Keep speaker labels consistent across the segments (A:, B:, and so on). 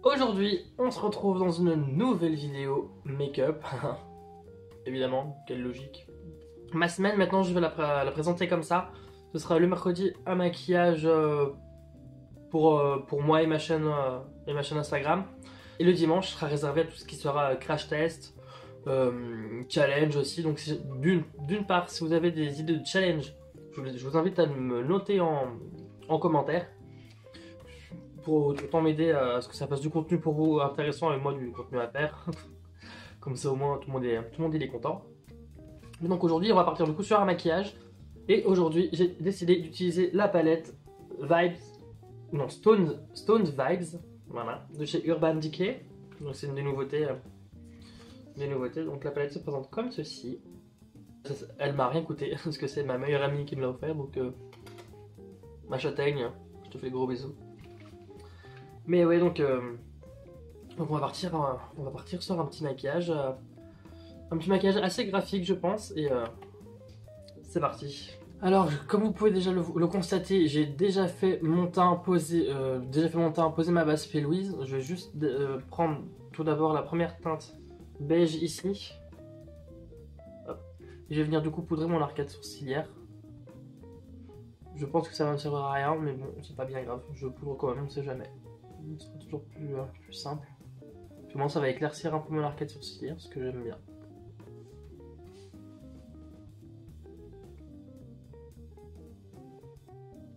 A: Aujourd'hui, on se retrouve dans une nouvelle vidéo make-up. Évidemment, quelle logique. Ma semaine, maintenant, je vais la présenter comme ça. Ce sera le mercredi un maquillage pour moi et ma chaîne Instagram. Et le dimanche sera réservé à tout ce qui sera crash test, challenge aussi. Donc d'une part, si vous avez des idées de challenge, je vous invite à me noter en commentaire pour autant m'aider à ce que ça fasse du contenu pour vous intéressant et moi du contenu à faire. Comme ça au moins tout le monde il est content. Mais donc aujourd'hui on va partir du coup sur un maquillage. Et aujourd'hui j'ai décidé d'utiliser la palette Vibes, non Stone Vibes, voilà, de chez Urban Decay. Donc c'est une des nouveautés. Donc la palette se présente comme ceci. Elle m'a rien coûté parce que c'est ma meilleure amie qui me l'a offert. Donc ma châtaigne, je te fais gros bisous. Mais ouais, donc on va partir sur un petit maquillage assez graphique je pense, et c'est parti. Alors comme vous pouvez déjà le constater, j'ai déjà fait mon teint poser ma base P. Louise. Je vais juste prendre tout d'abord la première teinte beige ici. Hop. Et je vais venir du coup poudrer mon arcade sourcilière. Je pense que ça va me servir à rien, mais bon, c'est pas bien grave, je poudre quand même, on sait jamais. Ce sera toujours plus simple. Puis moi ça va éclaircir un peu mon arcade sourcilière, ce que j'aime bien.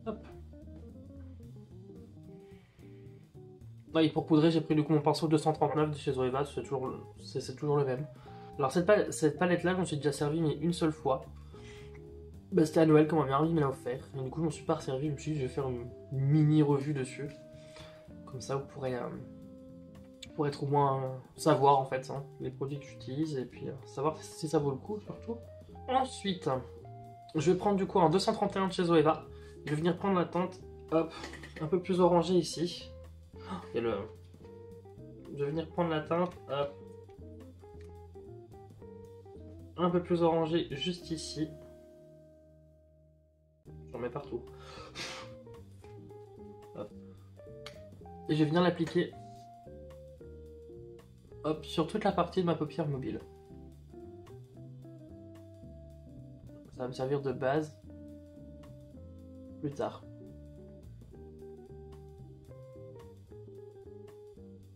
A: Hop. Et pour poudrer, j'ai pris du coup mon pinceau 239 de chez Zoeva, c'est toujours le même. Alors cette palette là, je me suis déjà servi mais une seule fois. Bah, c'était à Noël quand ma meilleure amie me l'a offert. Et du coup je m'en suis pas resservi, je me suis dit je vais faire une mini revue dessus. Comme ça vous pourrez être au moins savoir en fait les produits que j'utilise et puis savoir si ça vaut le coup surtout. Ensuite, je vais prendre du coup un 231 de chez Zoeva. Je vais venir prendre la teinte, hop, un peu plus orangée ici. Et je vais venir prendre la teinte, hop, un peu plus orangée juste ici. J'en mets partout. Hop. Et je vais venir l'appliquer, hop, sur toute la partie de ma paupière mobile. Ça va me servir de base plus tard.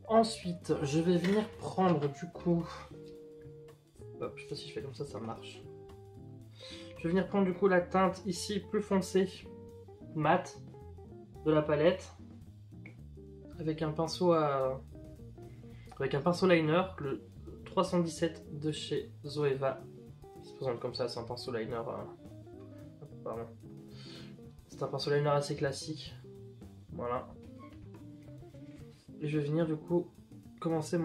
A: Ensuite, je vais venir prendre du coup... Hop, je sais pas si je fais comme ça marche. Je vais venir prendre du coup la teinte ici plus foncée, mat, de la palette. Avec un pinceau liner, le 317 de chez Zoeva. Il se présente comme ça, c'est un pinceau liner... Pardon. C'est un pinceau liner assez classique. Voilà. Et je vais venir du coup commencer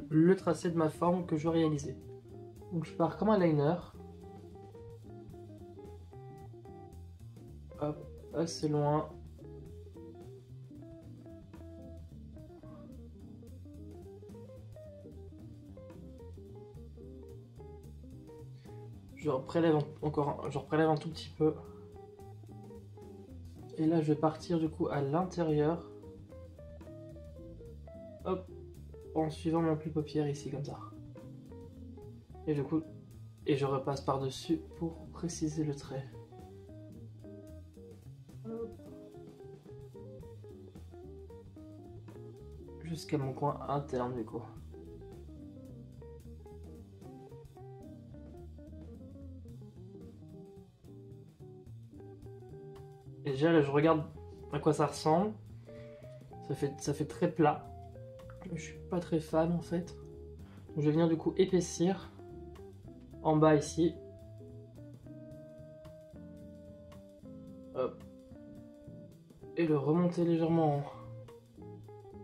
A: le tracé de ma forme que je veux réaliser. Donc je pars comme un liner. Hop, assez loin. Je prélève un tout petit peu. Et là je vais partir du coup à l'intérieur. Hop, en suivant mon pli paupière ici comme ça. Et du coup, je repasse par dessus pour préciser le trait. Hop. Jusqu'à mon coin interne du coup. Et déjà là je regarde à quoi ça ressemble. Ça fait très plat. Je suis pas très fan en fait. Donc je vais venir du coup épaissir en bas ici. Hop. Et le remonter légèrement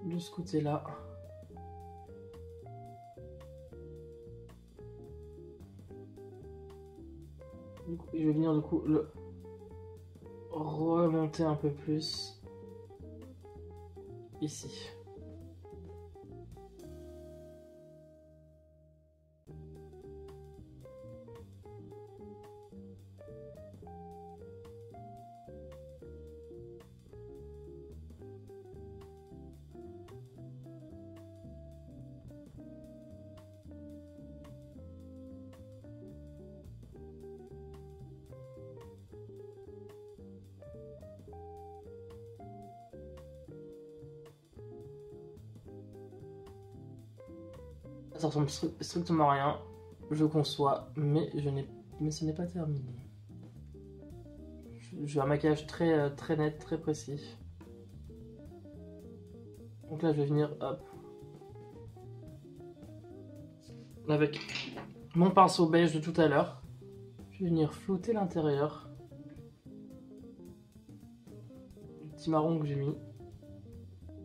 A: de ce côté là. Je vais venir du coup le remonter un peu plus ici. Ça ressemble strictement à rien. Je conçois, mais ce n'est pas terminé. J'ai un maquillage très net, très précis. Donc là, je vais venir, hop, avec mon pinceau beige de tout à l'heure. Je vais venir flouter l'intérieur. Le petit marron que j'ai mis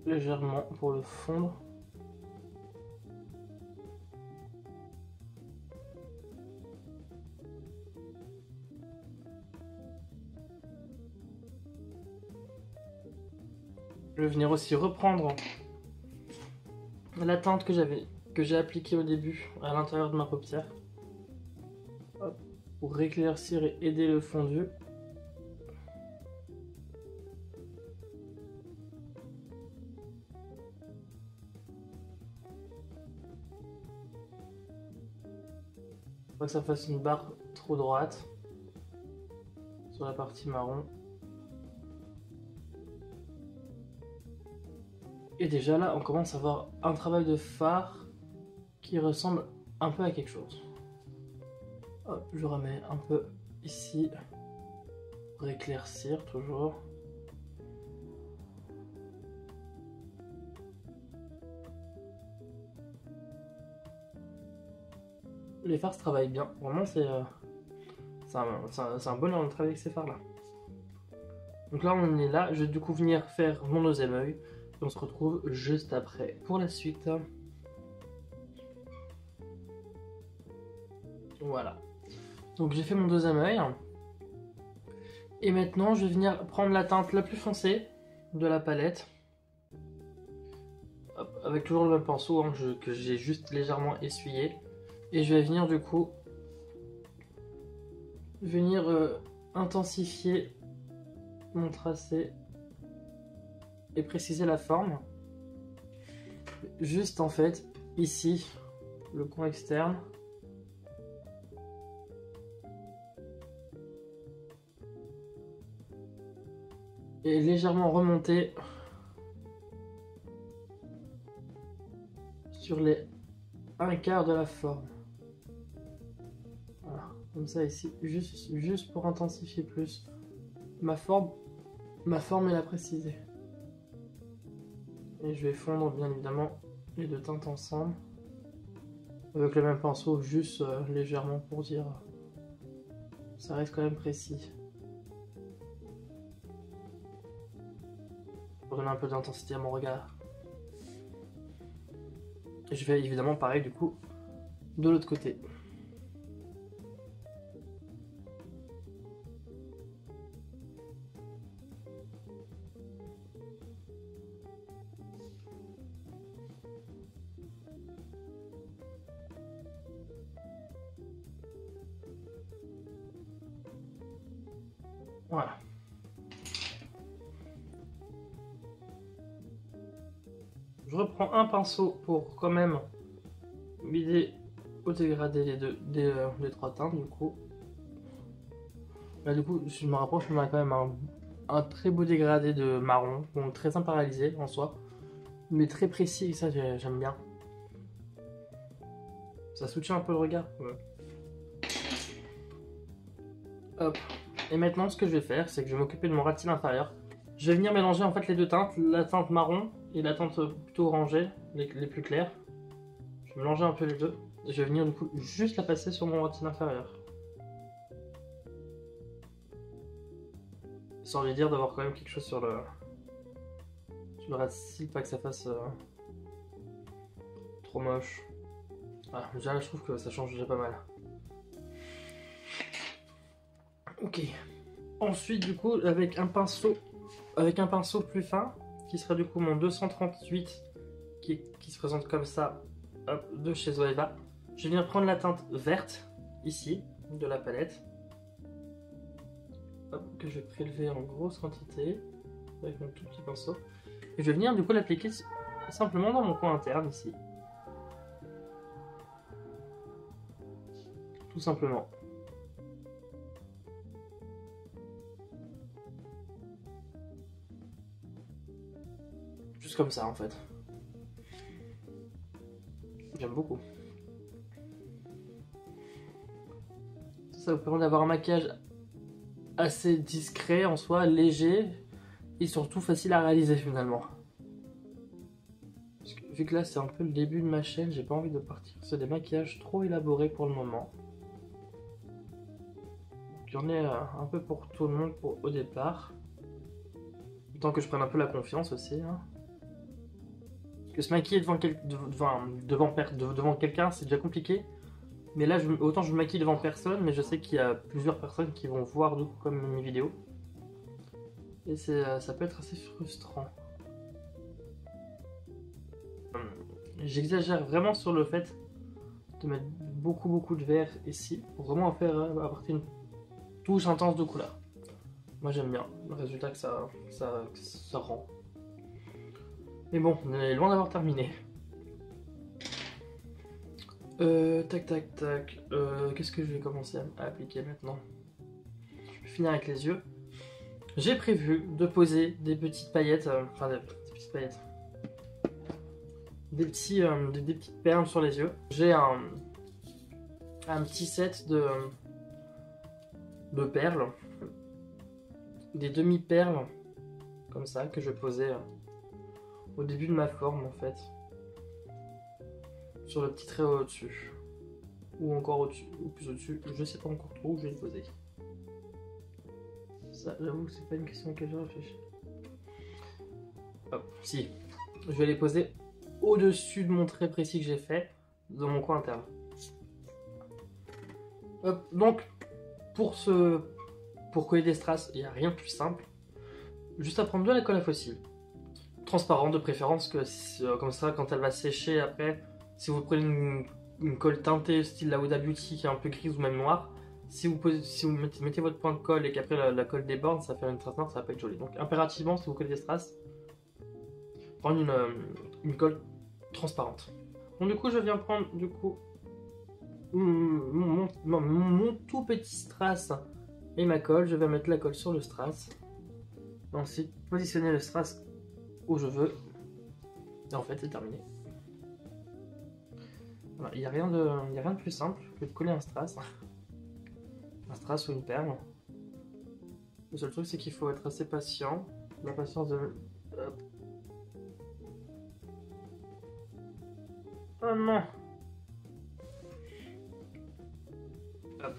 A: légèrement pour le fondre. Je vais venir aussi reprendre la teinte que j'ai appliquée au début à l'intérieur de ma paupière. Hop, pour éclaircir et aider le fondu. Faut que ça fasse une barre trop droite sur la partie marron. Et déjà là, on commence à avoir un travail de fard qui ressemble un peu à quelque chose. Hop, je remets un peu ici pour éclaircir toujours. Les fards se travaillent bien. Vraiment, c'est un bonheur de travailler avec ces fards là. Donc là, on est là. Je vais du coup venir faire mon deuxième œil. On se retrouve juste après pour la suite. Voilà. Donc j'ai fait mon deuxième œil. Et maintenant je vais venir prendre la teinte la plus foncée de la palette. Hop, avec toujours le même pinceau hein, que j'ai juste légèrement essuyé. Et je vais venir du coup intensifier mon tracé et préciser la forme. Juste en fait ici le coin externe. Et légèrement remonter sur les un quart de la forme. Voilà, comme ça ici, juste pour intensifier plus ma forme et la préciser. Et je vais fondre bien évidemment les deux teintes ensemble avec le même pinceau, juste légèrement pour dire ça reste quand même précis. Pour donner un peu d'intensité à mon regard. Et je vais évidemment pareil du coup de l'autre côté. Voilà. Je reprends un pinceau pour quand même vider au dégradé les trois teintes du coup. Là du coup, je me rapproche, on a quand même un très beau dégradé de marron, donc très imparalysé en soi, mais très précis et ça j'aime bien. Ça soutient un peu le regard. Ouais. Hop. Et maintenant ce que je vais faire, c'est que je vais m'occuper de mon ras de cils inférieur. Je vais venir mélanger en fait les deux teintes, la teinte marron et la teinte plutôt orangée, les plus claires. Je vais mélanger un peu les deux. Et je vais venir du coup juste la passer sur mon ras de cils inférieur. Sans lui dire d'avoir quand même quelque chose sur le ras de cils, pas que ça fasse trop moche. Ah, déjà là je trouve que ça change déjà pas mal. Ok. Ensuite du coup avec un pinceau plus fin, qui sera du coup mon 238, qui se présente comme ça, hop, de chez Zoeva. Je viens prendre la teinte verte, ici, de la palette. Hop, que je vais prélever en grosse quantité, avec mon tout petit pinceau. Et je vais venir du coup l'appliquer simplement dans mon coin interne, ici. Tout simplement. Juste comme ça en fait. J'aime beaucoup. Ça vous permet d'avoir un maquillage assez discret en soi, léger et surtout facile à réaliser finalement. Parce que, vu que là c'est un peu le début de ma chaîne, j'ai pas envie de partir sur des maquillages trop élaborés pour le moment. Il y en a un peu pour tout le monde au départ. Tant que je prenne un peu la confiance aussi. Hein. Parce que se maquiller devant quelqu'un, c'est déjà compliqué. Mais là, autant je me maquille devant personne, mais je sais qu'il y a plusieurs personnes qui vont voir du coup comme mes vidéos. Et ça peut être assez frustrant. J'exagère vraiment sur le fait de mettre beaucoup de vert ici, pour vraiment apporter une touche intense de couleur. Moi j'aime bien le résultat que ça rend. Mais bon, on est loin d'avoir terminé. Tac. Qu'est-ce que je vais commencer à appliquer maintenant? Je vais finir avec les yeux. J'ai prévu de poser des petites paillettes, des petites perles sur les yeux. J'ai un petit set de perles, des demi-perles, comme ça, que je vais poser au début de ma forme en fait. Sur le petit trait au-dessus. Ou encore au-dessus, ou plus au-dessus, je sais pas encore trop où je vais le poser. Ça, j'avoue que c'est pas une question à laquelle je réfléchis. Hop, si. Je vais les poser au-dessus de mon trait précis que j'ai fait, dans mon coin interne. Hop, donc, pour coller des strass, il n'y a rien de plus simple. Juste à prendre de la colle à fossile. Transparente de préférence, que comme ça, quand elle va sécher après, si vous prenez une colle teintée style la Huda Beauty qui est un peu grise ou même noire, si vous mettez votre point de colle et qu'après la colle déborde, ça va faire une trace noire, ça va pas être joli. Donc impérativement, si vous collez des strass, prendre une colle transparente. Donc du coup, je viens prendre mon tout petit strass et ma colle. Je vais mettre la colle sur le strass. Ensuite, positionner le strass où je veux. Et en fait, c'est terminé. Il n'y a rien de plus simple que de coller un strass ou une perle. Le seul truc c'est qu'il faut être assez patient. La patience de... Hop. Oh non. Hop.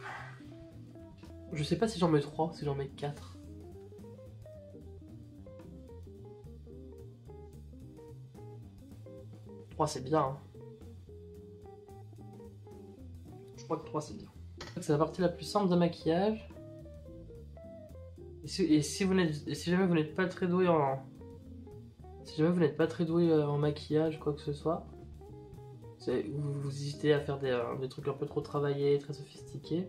A: Je sais pas si j'en mets 3, si j'en mets 4. C'est bien. Hein. Je crois que 3 c'est bien. C'est la partie la plus simple de maquillage. Et si jamais vous n'êtes pas très doué en maquillage, quoi que ce soit, vous hésitez à faire des trucs un peu trop travaillés, très sophistiqués,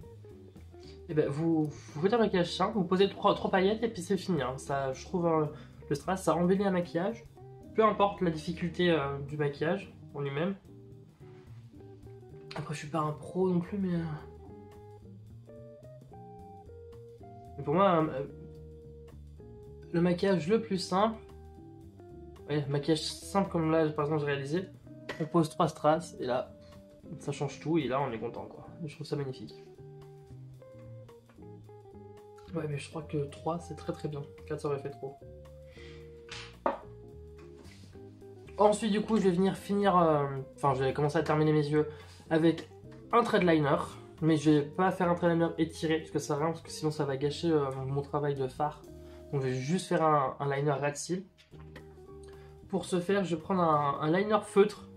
A: et ben vous faites un maquillage simple, vous posez 3 paillettes et puis c'est fini. Hein. Ça, je trouve le strass, ça embellit un maquillage, peu importe la difficulté du maquillage en lui-même. Après, je suis pas un pro non plus, mais pour moi, le maquillage le plus simple, maquillage simple comme là, par exemple, j'ai réalisé, on pose 3 strass et là, ça change tout et là, on est content quoi. Je trouve ça magnifique. Ouais, mais je crois que 3 c'est très bien. 4 ça aurait fait trop. Ensuite, du coup, je vais venir finir. Enfin, je vais commencer à terminer mes yeux avec un trait de liner. Mais je vais pas faire un trait de liner étiré parce que ça sert à rien, parce que sinon ça va gâcher mon travail de fard. Donc, je vais juste faire un liner rat seal. Pour ce faire, je vais prendre un liner feutre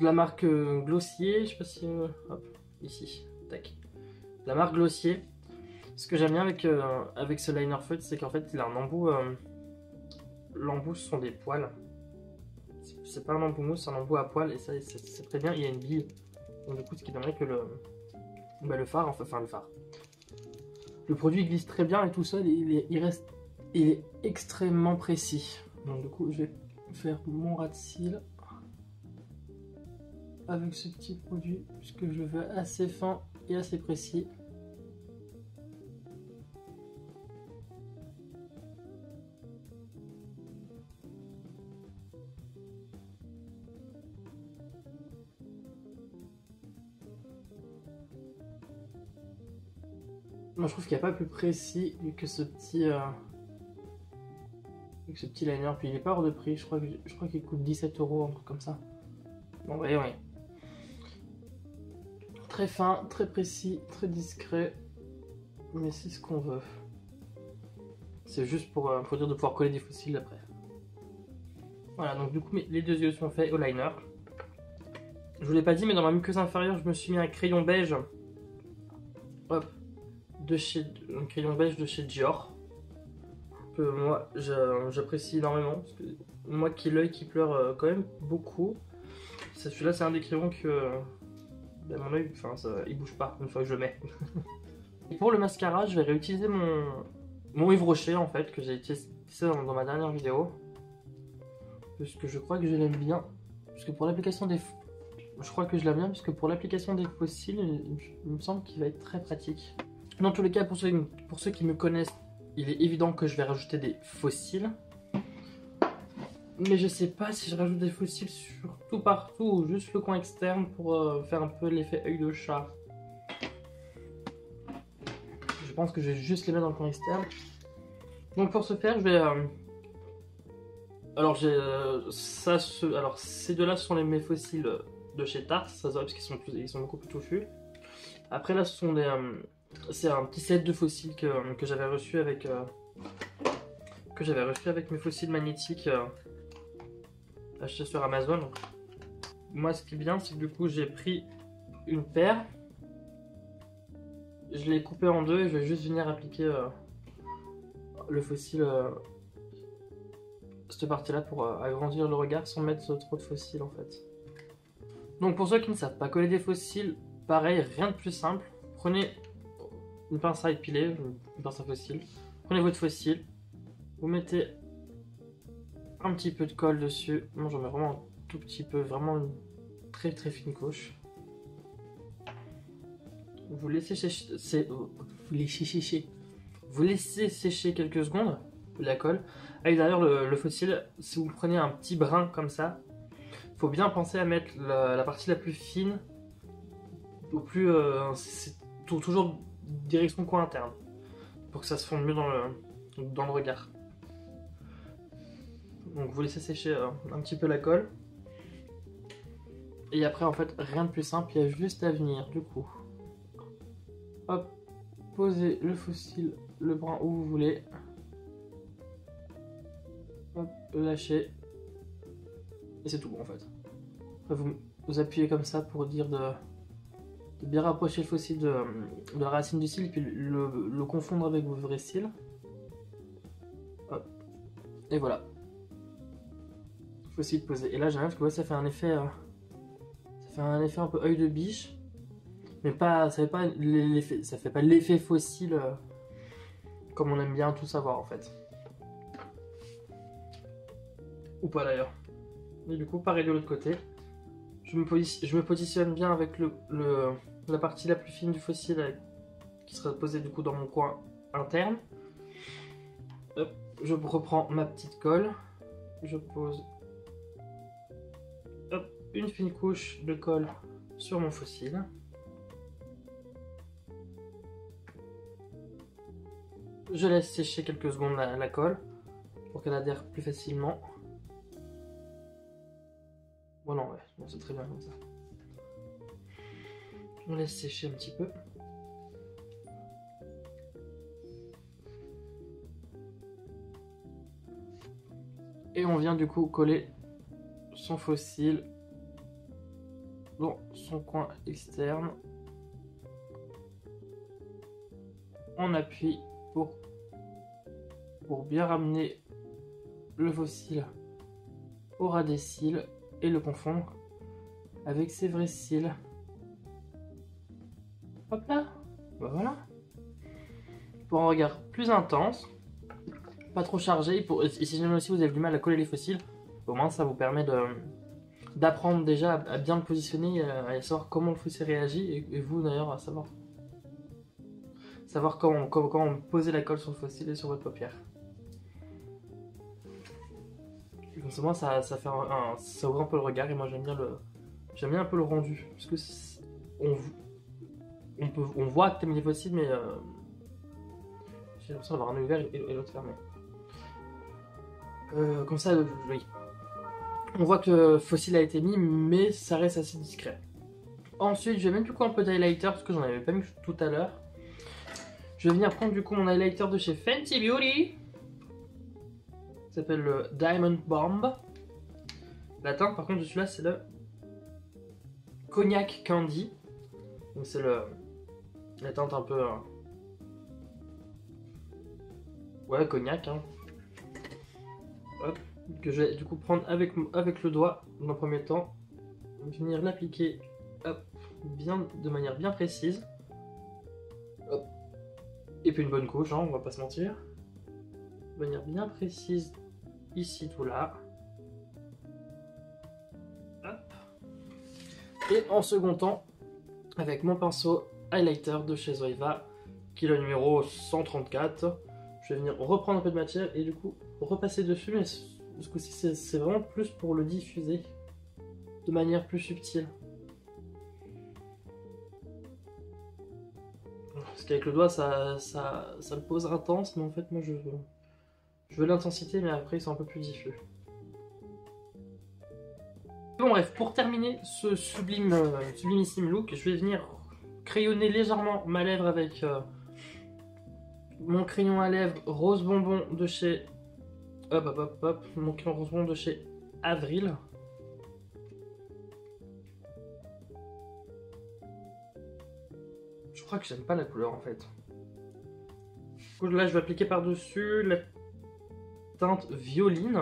A: de la marque Glossier. Je sais pas si. Hop, ici. Tac. La marque Glossier. Ce que j'aime bien avec ce liner feutre, c'est qu'en fait, il a un embout. L'embout, ce sont des poils. C'est pas un embout mousse, c'est un embout à poils et ça c'est très bien. Il y a une bille, donc du coup ce qui permet que le fard, enfin le fard, le produit glisse très bien et tout seul il est extrêmement précis. Donc du coup je vais faire mon rat de cils avec ce petit produit puisque je le veux assez fin et assez précis. Moi je trouve qu'il n'y a pas plus précis que ce petit liner, puis il est pas hors de prix, je crois qu'il coûte 17 €, un truc comme ça. Bon voyez, ouais. Très fin, très précis, très discret, mais c'est ce qu'on veut. C'est juste pour dire de pouvoir coller des fossiles après. Voilà, donc du coup les deux yeux sont faits au liner. Je vous l'ai pas dit, mais dans ma muqueuse inférieure, je me suis mis un crayon beige. Hop, un crayon beige de chez Dior. Que moi, j'apprécie énormément. Parce que moi qui ai l'œil qui pleure quand même beaucoup. Celui-là, c'est un des crayons que ben, mon œil, enfin, il bouge pas une fois que je le mets. Et pour le mascara, je vais réutiliser mon Yves Rocher en fait, que j'ai testé dans ma dernière vidéo. Parce que je crois que je l'aime bien. Parce que pour l'application des... Je crois que je l'aime bien parce que pour l'application des fossiles, il me semble qu'il va être très pratique. Dans tous les cas, pour ceux qui me connaissent, il est évident que je vais rajouter des fossiles. Mais je sais pas si je rajoute des fossiles surtout partout ou juste le coin externe pour faire un peu l'effet œil de chat. Je pense que je vais juste les mettre dans le coin externe. Donc pour ce faire, je vais... Alors ces deux-là sont mes fossiles de chez Tarte, ça se voit parce qu'ils sont beaucoup plus touffus. Après là, ce sont des... c'est un petit set de fossiles que j'avais reçu avec... mes fossiles magnétiques achetés sur Amazon. Donc, moi, ce qui est bien, c'est que du coup, j'ai pris une paire. Je l'ai coupé en deux et je vais juste venir appliquer le fossile... cette partie-là pour agrandir le regard sans mettre trop de fossiles en fait. Donc pour ceux qui ne savent pas coller des fossiles, pareil, rien de plus simple. Prenez une pince à épiler, une pince à fossile. Prenez votre fossile, vous mettez un petit peu de colle dessus. Moi j'en mets vraiment un tout petit peu, vraiment une très très fine couche. Vous laissez sécher quelques secondes la colle. Avec derrière le fossile, si vous prenez un petit brin comme ça, faut bien penser à mettre la partie la plus fine au plus... c'est toujours direction coin interne pour que ça se fonde mieux dans le regard. Donc vous laissez sécher un petit peu la colle. Et après en fait rien de plus simple, il y a juste à venir du coup. Hop, posez le fossile, le brin où vous voulez. Hop, lâchez. Et c'est tout bon en fait. Après vous appuyez comme ça pour dire de bien rapprocher le fossile de la racine du cil, puis le confondre avec vos vrais cils. Hop. Et voilà. Fossile posé. Et là j'arrive parce que ouais, ça fait un effet un peu œil de biche. Mais pas, ça fait pas l'effet fossile comme on aime bien tout savoir en fait. Ou pas d'ailleurs. Et du coup, pareil de l'autre côté. Je me positionne bien avec la partie la plus fine du fossile qui sera posée du coup dans mon coin interne. Hop, je reprends ma petite colle. Je pose hop, une fine couche de colle sur mon fossile. Je laisse sécher quelques secondes la colle pour qu'elle adhère plus facilement. Bon non, ouais, bon, c'est très bien comme ça. On laisse sécher un petit peu. Et on vient du coup coller son fossile dans son coin externe. On appuie pour bien ramener le fossile au ras des cils et le confondre avec ses vrais cils. Hop là, bah voilà. Pour un regard plus intense, pas trop chargé, et si jamais aussi vous avez du mal à coller les fossiles, au moins ça vous permet d'apprendre déjà à bien le positionner, à savoir comment le fossile réagit, et vous d'ailleurs à savoir comment poser la colle sur le fossile et sur votre paupière. Comme ça, moi, ça ouvre un peu le regard et moi j'aime bien un peu le rendu parce que on voit que t'aimes les fossiles, mais j'ai l'impression d'avoir un œil ouvert et l'autre fermé. Comme ça, oui. On voit que le fossile a été mis, mais ça reste assez discret. Ensuite, je vais mettre du coup un peu d'highlighter, parce que j'en avais pas mis tout à l'heure. Je vais venir prendre du coup mon highlighter de chez Fenty Beauty. Ça s'appelle le Diamond Bomb. La teinte par contre de celui-là, c'est le Cognac Candy. Donc c'est la teinte un peu... ouais, cognac. Hein. Hop. Que je vais du coup prendre avec le doigt dans un premier temps. Venir l'appliquer de manière bien précise. Hop. Et puis une bonne couche, hein, on va pas se mentir. De manière bien précise, ici, tout là. Hop. Et en second temps, avec mon pinceau highlighter de chez Zoeva, qui est le numéro 134, je vais venir reprendre un peu de matière et du coup repasser dessus, mais ce coup-ci c'est vraiment plus pour le diffuser de manière plus subtile. Parce qu'avec le doigt ça le pose intense, mais en fait moi je veux l'intensité, mais après c'est un peu plus diffus. Bon bref, pour terminer ce sublimissime look, je vais venir crayonner légèrement ma lèvre avec mon crayon à lèvres rose bonbon de chez... mon crayon rose bonbon de chez Avril. Je crois que j'aime pas la couleur en fait. Du coup, là je vais appliquer par-dessus la teinte violine.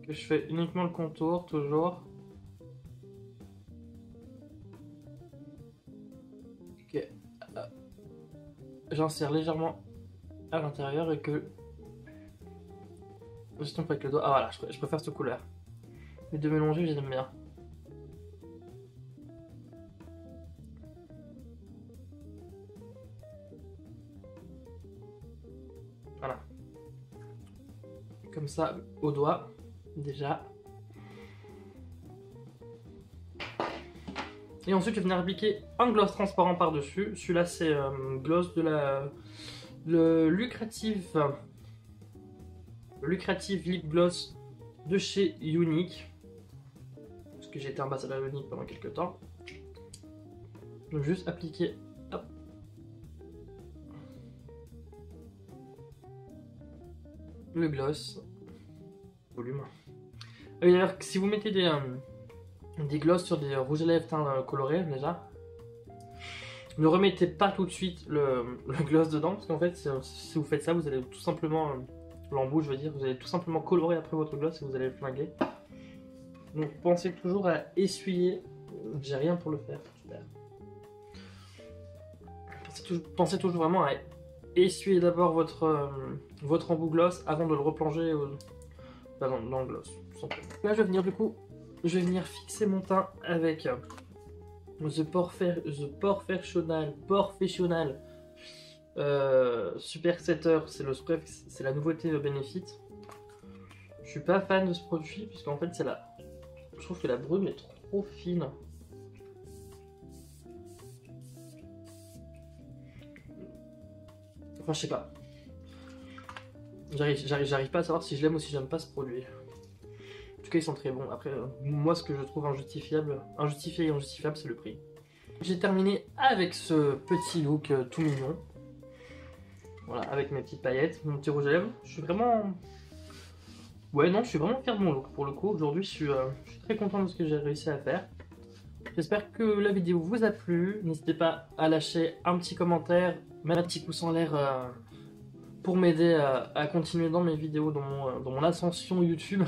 A: Que je fais uniquement le contour, toujours. Ok. J'insère légèrement à l'intérieur et que... Je tombe avec le doigt. Ah voilà, je préfère cette couleur. Les deux mélangés, j'aime bien. Voilà. Comme ça, au doigt. Déjà. Et ensuite je vais venir appliquer un gloss transparent par dessus. Celui-là c'est gloss de le Lucrative Lip Gloss de chez Younique, parce que j'ai été ambassadeur Younique pendant quelques temps. Donc juste appliquer hop, le gloss volume. D'ailleurs, si vous mettez des gloss sur des rouges à lèvres teints colorés déjà, ne remettez pas tout de suite le gloss dedans, parce qu'en fait si vous faites ça, vous allez tout simplement l'embout, je veux dire, vous allez tout simplement colorer après votre gloss et vous allez le flinguer. Donc pensez toujours à essuyer. J'ai rien pour le faire. Super. Pensez toujours vraiment à essuyer d'abord votre embout gloss avant de le replonger dans le gloss. Là je vais venir du coup, je vais venir fixer mon teint avec The Professional Super Setter. C'est le spray, c'est la nouveauté Benefit. Je suis pas fan de ce produit puisqu'en fait je trouve que la brume est trop fine. Enfin je sais pas. J'arrive pas à savoir si je l'aime ou si j'aime pas ce produit. En tout cas ils sont très bons. Après moi ce que je trouve injustifié et injustifiable, c'est le prix. J'ai terminé avec ce petit look tout mignon. Voilà, avec mes petites paillettes, mon petit rouge à lèvres. Je suis vraiment... Ouais non, je suis vraiment fier de mon look pour le coup. Aujourd'hui je suis très content de ce que j'ai réussi à faire. J'espère que la vidéo vous a plu. N'hésitez pas à lâcher un petit commentaire, mettre un petit pouce en l'air pour m'aider à continuer dans mes vidéos, dans mon ascension YouTube.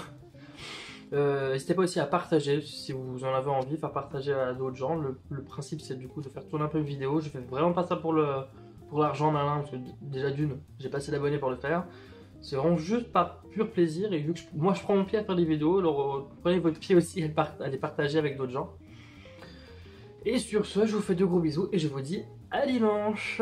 A: N'hésitez pas aussi à partager si vous en avez envie, faire partager à d'autres gens. Le principe c'est du coup de faire tourner un peu une vidéo. Je fais vraiment pas ça pour l'argent malin, parce que déjà d'une, j'ai pas assez d'abonnés pour le faire. C'est vraiment juste par pur plaisir, et vu que moi je prends mon pied à faire des vidéos, alors prenez votre pied aussi à les partager avec d'autres gens. Et sur ce, je vous fais de gros bisous et je vous dis à dimanche.